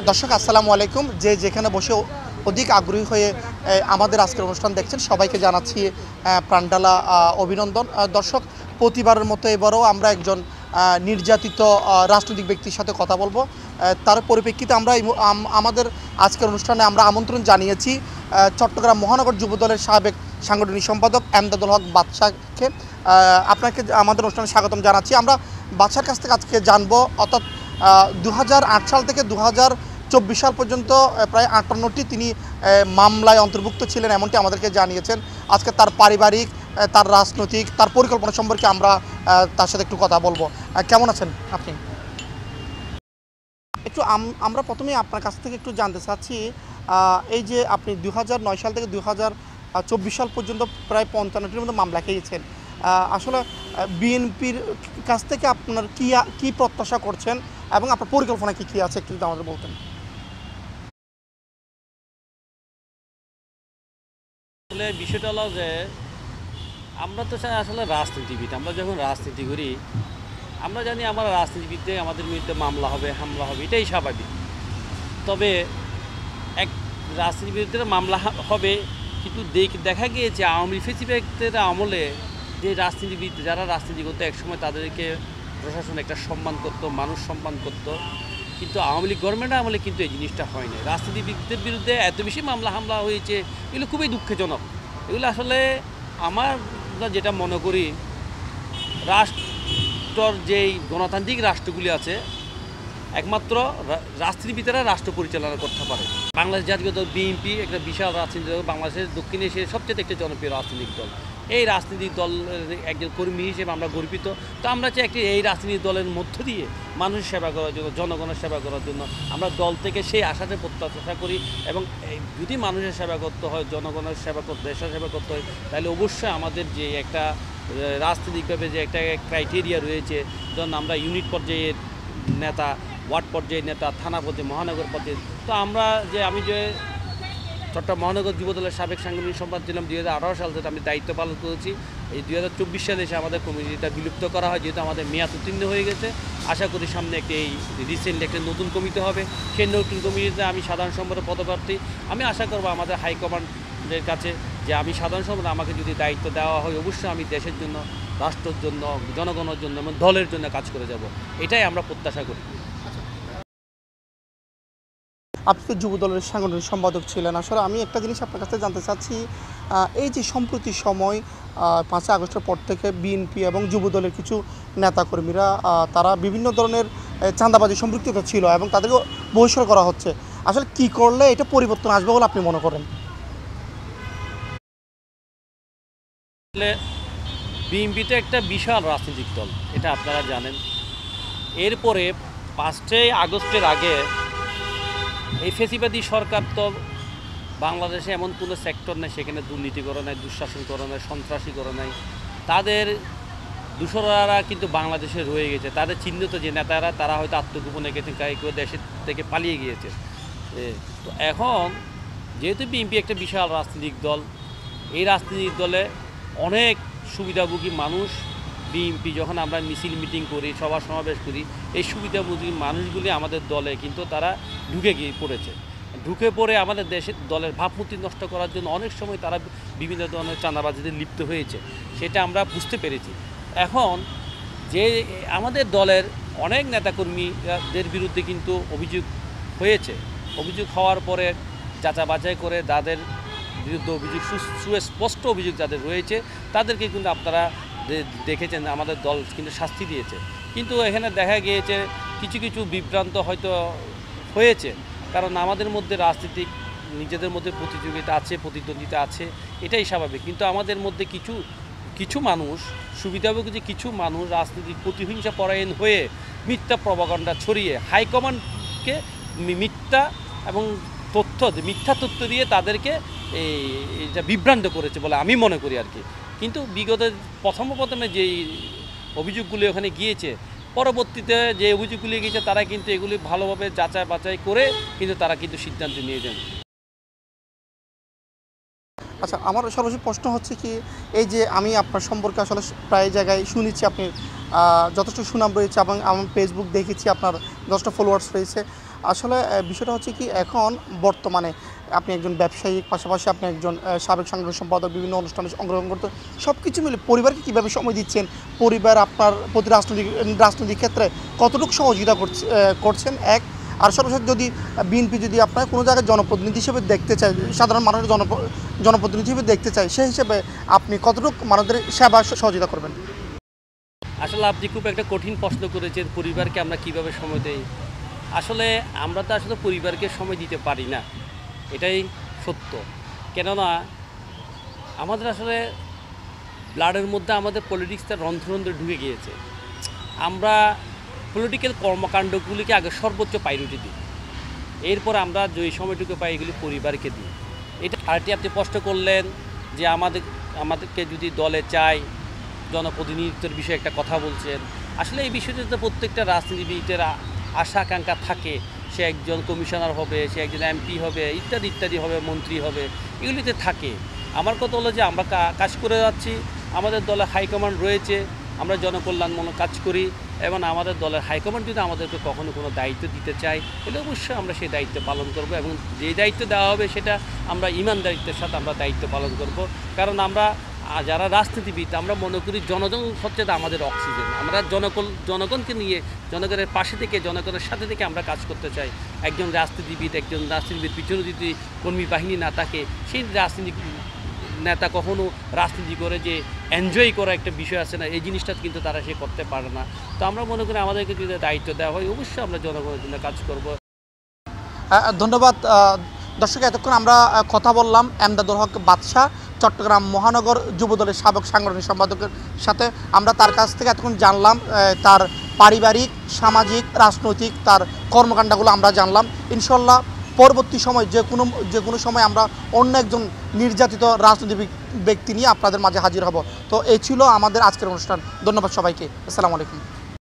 দর্শক আসসালামু আলাইকুম। যে যেখানে বসে অধিক আগ্রহী হয়ে আমাদের আজকের অনুষ্ঠান দেখছেন সবাইকে জানাচ্ছি প্রাণঢালা অভিনন্দন। দর্শক, প্রতিবারের মতো এবারও আমরা একজন নির্যাতিত রাজনৈতিক ব্যক্তির সাথে কথা বলবো। তার পরিপ্রেক্ষিতে আমরা আমাদের আজকের অনুষ্ঠানে আমরা আমন্ত্রণ জানিয়েছি চট্টগ্রাম মহানগর যুবদলের সাবেক সাংগঠনিক সম্পাদক এমদাদুল হক বাদশাকে। আপনাকে আমাদের অনুষ্ঠানে স্বাগতম জানাচ্ছি। আমরা বাদশার কাছ থেকে আজকে জানবো, অর্থাৎ 2008 সাল থেকে 2024 সাল পর্যন্ত প্রায় 58টি তিনি মামলায় অন্তর্ভুক্ত ছিলেন, এমনটি আমাদেরকে জানিয়েছেন। আজকে তার পারিবারিক, তার রাজনৈতিক, তার পরিকল্পনা সম্পর্কে আমরা তার সাথে একটু কথা বলবো। কেমন আছেন আপনি? একটু আমরা প্রথমেই আপনার কাছ থেকে একটু জানতে চাচ্ছি, এই যে আপনি 2009 সাল থেকে 2024 সাল পর্যন্ত প্রায় 55টির মতো মামলা খেয়েছেন, আসলে বিএনপির কাছ থেকে আপনার কি প্রত্যাশা করছেন এবং আপনার পরিকল্পনা কী আছে একটু যদি আমাদের বলতেন। আসলে বিষয়টা হলো যে আমরা তো আসলে রাজনীতিবিদ। আমরা যখন রাজনীতি করি আমরা জানি আমরা রাজনীতিবিদে আমাদের বিরুদ্ধে মামলা হবে, হামলা হবে, এটাই স্বাভাবিক। তবে এক রাজনীতিবিদদের মামলা হবে, কিন্তু দেখা গিয়েছে আওয়ামী ফেসিবাদের আমলে যে রাজনীতিবিদ যারা রাজনীতি করতো একসময় তাদেরকে প্রশাসন একটা সম্মান করতো, মানুষ সম্মান করতো, কিন্তু আওয়ামী লীগ গভর্নমেন্টের আমলে কিন্তু এই জিনিসটা হয়নি। রাজনীতিবিদদের বিরুদ্ধে এত বেশি মামলা হামলা হয়েছে, এগুলো খুবই দুঃখজনক। এগুলো আসলে আমরা যেটা মনে করি, রাষ্ট্রর যেই গণতান্ত্রিক রাষ্ট্রগুলি আছে একমাত্র রাজনীতিবিদেরা রাষ্ট্র পরিচালনা করতে পারে। বাংলাদেশ জাতীয় দল বিএনপি একটা বিশাল রাজনীতি দল, বাংলাদেশের দক্ষিণ এশিয়ার সবচেয়ে একটা জনপ্রিয় রাজনৈতিক দল। এই রাজনৈতিক দলের একজন কর্মী হিসেবে আমরা গর্বিত। তো আমরা চাই এই রাজনৈতিক দলের মধ্য দিয়ে মানুষের সেবা করার জন্য, জনগণের সেবা করার জন্য আমরা দল থেকে সেই আশাতে প্রত্যাশা করি। এবং যদি মানুষের সেবা করতে হয়, জনগণের সেবা করতে, দেশের সেবা করতে হয়, তাহলে অবশ্যই আমাদের যে একটা রাজনৈতিকভাবে যে একটা ক্রাইটেরিয়া রয়েছে, ধরুন আমরা ইউনিট পর্যায়ের নেতা, ওয়ার্ড পর্যায়ের নেতা, থানা পর্যায়ে, মহানগর পর্যায়ে। তো আমি যে চট্টগ্রাম মহানগর যুবদলের সাবেক সাংগঠনিক সম্পাদক ছিলাম 2018 সাল থেকে আমি দায়িত্ব পালন করেছি। এই 2024 সালে এসে আমাদের কমিটিটা বিলুপ্ত করা হয়, যেহেতু আমাদের মেয়াদ উত্তীর্ণ হয়ে গেছে। আশা করি সামনে রিসেন্টলি একটা নতুন কমিটি হবে। সেই নতুন কমিটিতে আমি সাধারণ সম্পাদক পদপ্রার্থী। আমি আশা করব আমাদের হাইকমান্ডের কাছে যে আমি সাধারণ সম্পাদক, আমাকে যদি দায়িত্ব দেওয়া হয় অবশ্যই আমি দেশের জন্য, রাষ্ট্রের জন্য, জনগণের জন্য এবং দলের জন্য কাজ করে যাব। এটাই আমরা প্রত্যাশা করি। আপনি তো যুবদলের সাংগঠনিক সম্পাদক ছিলেন। আসলে আমি একটা জিনিস আপনার কাছে জানতে চাচ্ছি, এই যে সম্প্রতি সময় 5 আগস্টের পর থেকে বিএনপি এবং যুবদলের কিছু নেতাকর্মীরা তারা বিভিন্ন ধরনের চাঁদাবাজি সম্পৃক্ত ছিল এবং তাদেরকে বহিষ্কার করা হচ্ছে। আসলে কি করলে এটা পরিবর্তন আসবে বলে আপনি মনে করেন? আসলে বিএনপি তো একটা বিশাল রাজনৈতিক দল, এটা আপনারা জানেন। এরপরে 5 আগস্টের আগে এই ফেসিবাদী সরকার তো বাংলাদেশে এমন কোনো সেক্টর নেই সেখানে দুর্নীতি করে নাই, দুঃশাসন করে নাই, সন্ত্রাসী করে নাই। তাদের দূষরারা কিন্তু বাংলাদেশে রয়ে গেছে। তাদের চিহ্নিত যে নেতারা তারা হয়তো আত্মগোপনে গেছেন, কেউ দেশের থেকে পালিয়ে গিয়েছে। তো এখন যেহেতু বিএনপি একটা বিশাল রাজনৈতিক দল, এই রাজনৈতিক দলে অনেক সুবিধাভোগী মানুষ, বিএনপি যখন আমরা মিছিল মিটিং করি, সভা সমাবেশ করি, এই সুবিধাভোগী মানুষগুলি আমাদের দলে কিন্তু তারা ঢুকে পড়ে আমাদের দেশের দলের ভাবমূর্তি নষ্ট করার জন্য অনেক সময় তারা বিভিন্ন ধরনের চাঁদাবাজিতে লিপ্ত হয়েছে, সেটা আমরা বুঝতে পেরেছি। এখন যে আমাদের দলের অনেক নেতাকর্মীদের বিরুদ্ধে কিন্তু অভিযোগ হওয়ার পরে যাচাই বাছাই করে তাদের বিরুদ্ধে সুস্পষ্ট অভিযোগ যাদের রয়েছে তাদেরকে কিন্তু আপনারা দেখেছেন আমাদের দল কিন্তু শাস্তি দিয়েছে। কিন্তু এখানে দেখা গিয়েছে কিছু বিভ্রান্ত হয়তো হয়েছে, কারণ আমাদের মধ্যে রাজনীতিক নিজেদের মধ্যে প্রতিযোগিতা আছে, প্রতিদ্বন্দ্বিতা আছে, এটাই স্বাভাবিক। কিন্তু আমাদের মধ্যে কিছু মানুষ, সুবিধাভোগী কিছু মানুষ রাজনীতিক প্রতিহিংসা পরায়ণ হয়ে মিথ্যা প্রপাগান্ডা ছড়িয়ে হাইকমান্ডকে মিথ্যা তথ্য দিয়ে তাদেরকে এটা বিভ্রান্ত করেছে বলে আমি মনে করি আর কি। কিন্তু বিগতের প্রথমে যেই অভিযোগগুলি ওখানে গিয়েছে, পরবর্তীতে যে অভিযোগগুলি গিয়েছে তারা কিন্তু এগুলি ভালোভাবে যাচাই বাছাই করে কিন্তু তারা কিন্তু সিদ্ধান্ত নিয়ে যান। আচ্ছা, আমার সর্বশেষ প্রশ্ন হচ্ছে কি, এই যে আমি আপনার সম্পর্কে আসলে প্রায় জায়গায় শুনেছি আপনি যথেষ্ট সুনাম রয়েছে এবং আমি ফেসবুক দেখেছি আপনার যথেষ্ট ফলোয়ার্স রয়েছে। আসলে বিষয়টা হচ্ছে কি, এখন বর্তমানে আপনি একজন ব্যবসায়িক, পাশাপাশি আপনি একজন সাবেক সাংগঠনিক সম্পাদক, বিভিন্ন অনুষ্ঠানে অংশগ্রহণ করতে, সব কিছু মিলে পরিবারকে কীভাবে সময় দিচ্ছেন? পরিবার আপনার প্রতি রাজনৈতিক ক্ষেত্রে কতটুকু সহযোগিতা করছেন এক? আর সর্বশেষ, যদি বিএনপি যদি আপনার কোনো জায়গায় জনপ্রতিনিধি হিসেবে দেখতে চায়, সাধারণ মানুষের জনপ্রতিনিধি হিসেবে দেখতে চায়, সেই হিসেবে আপনি কতটুকু মানুষদের সেবা সহযোগিতা করবেন? আসলে আপনি খুব একটা কঠিন প্রশ্ন করেছেন, পরিবারকে আমরা কিভাবে সময় দেই। আসলে আমরা তো আসলে পরিবারকে সময় দিতে পারি না, এটাই সত্য। কেননা আমাদের আসলে ব্লাডের মধ্যে আমাদের পলিটিক্সটা রন্ধ্রে ঢুকে গিয়েছে। আমরা পলিটিক্যাল কর্মকাণ্ডগুলিকে আগে সর্বোচ্চ প্রায়োরিটি দিই, এরপর আমরা যে সময়টুকু পাই এগুলি পরিবারকে দিই। এটা আরেকটি আপনি প্রশ্ন করলেন যে আমাদেরকে যদি দলে চাই, জনপ্রতিনিধিত্বের বিষয়ে একটা কথা বলছেন। আসলে এই বিষয়টাতে প্রত্যেকটা রাজনীতিবিদের আশা আকাঙ্ক্ষা থাকে, সে একজন কমিশনার হবে, সে একজন এমপি হবে, ইত্যাদি ইত্যাদি হবে, মন্ত্রী হবে, এগুলিতে থাকে। আমার কথা হলো যে আমরা কাজ করে যাচ্ছি, আমাদের দলে হাইকমান্ড রয়েছে, আমরা জনকল্যাণমূলক কাজ করি এবং আমাদের দলের হাইকমান্ড যদি আমাদেরকে কখনো কোনো দায়িত্ব দিতে চায়, তাহলে অবশ্যই আমরা সেই দায়িত্ব পালন করব এবং যে দায়িত্ব দেওয়া হবে সেটা আমরা ইমানদারিত্বের সাথে আমরা দায়িত্ব পালন করব। কারণ আমরা যারা রাজনীতিবিদ, আমরা মনে করি জনগণ হচ্ছে আমাদের অক্সিজেন। আমরা জনগণকে নিয়ে, জনগণের পাশে থেকে, জনগণের সাথে থেকে আমরা কাজ করতে চাই। একজন রাজনীতিবিদ পিছনে যদি কর্মী বাহিনী না থাকে, সেই নেতা কখনো রাজনীতি করে যে এনজয় করা একটা বিষয় আছে না, এই জিনিসটা কিন্তু তারা সে করতে পারে না। তো আমরা মনে করি আমাদেরকে যদি দায়িত্ব দেওয়া হয়, অবশ্যই আমরা জনগণের জন্য কাজ করব। ধন্যবাদ। দর্শক, এতক্ষণ আমরা কথা বললাম এমদাদুল হক বাদশা, চট্টগ্রাম মহানগর যুবদলের সাবেক সাংগঠনিক সম্পাদকের সাথে। আমরা তার কাছ থেকে এতক্ষণ জানলাম তার পারিবারিক, সামাজিক, রাজনৈতিক তার কর্মকাণ্ডগুলো আমরা জানলাম। ইনশাল্লাহ পরবর্তী সময় যে কোনো সময় আমরা অন্য একজন নির্যাতিত রাজনৈতিক ব্যক্তি নিয়ে আপনাদের মাঝে হাজির হব। তো এই ছিল আমাদের আজকের অনুষ্ঠান। ধন্যবাদ সবাইকে। আসসালামু আলাইকুম।